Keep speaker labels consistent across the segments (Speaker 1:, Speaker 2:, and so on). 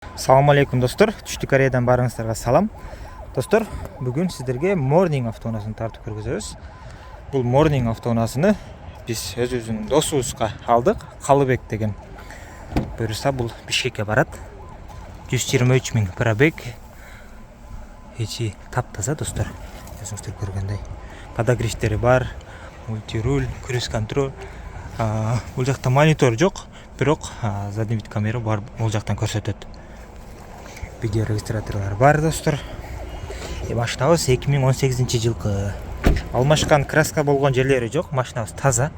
Speaker 1: Assalamu алейкум достор. Түштүк Кореядан барыңыздарга салам. Достор, бүгүн сиздерге Morning автоунаасын тартып көргөзөбүз. Бул Morning автоунаасыны биз өзүбүздүн досубузга алдык. Калыбек деген. Буюрса бул Бишкекке барат. 123 миң пробег. Ичи таптаза достор. Өзүңүздөр көргөндөй. Подогревтери бар, мультируль, круиз контроль. Бул жакта монитор жок, бирок задний вид камера бар, бул жактан көрсөтөт. Видео регистраторлар бар достор. Машинабыз 2018 жылкы. Алмашкан краска болгон жерлери жок, машинабыз таза.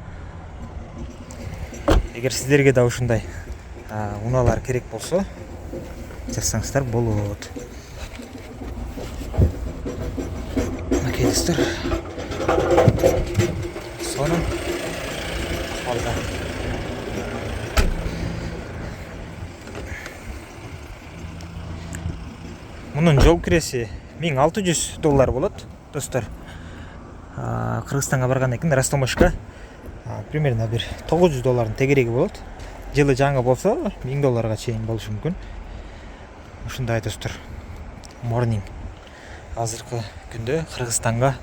Speaker 1: Эгер сиздерге да ушундай унаалар керек болсо, жазсаңыздар болот. Окей достор. Сонун алда. Мунун жол киреси $1600 болот, достор. Кыргызстанга баргандан кийин Ростомошка примерно бир $900 тегереги болот. Жылы жаңы болсо $1000 чейин болушу мүмкүн. Ушундай достор. Morning. Азыркы күндө Кыргызстанга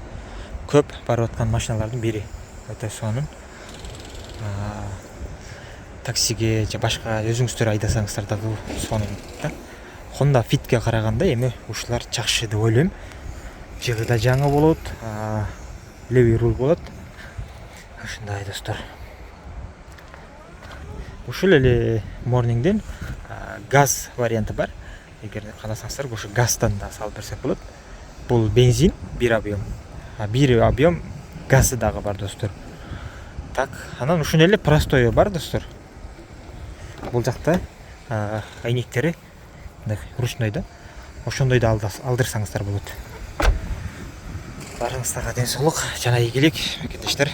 Speaker 1: көп барып аткан машиналардын бири. Өтө сонун. Таксиге же башка өзүңүздөр айдасаңыздар дагы сонун да. Honda Fit'ке караганда эми ушулар жакшы деп ойлойм. Жылы да жаңы болот, левый руль болот. Ушундай достор. Ушул эле Morningден газ варианты бар. Эгер кааласаңыздар, ушу газдан да салып берсек болот. Бул бензин, бир объем газы дагы бар достор. Так, анан ушун эле простой бар достор. Бул жакта айнектери ручной да. Ошондой да алдырсаңыздар болот. Барыңыздарга ден соолук жана ийгилик, мекендештер.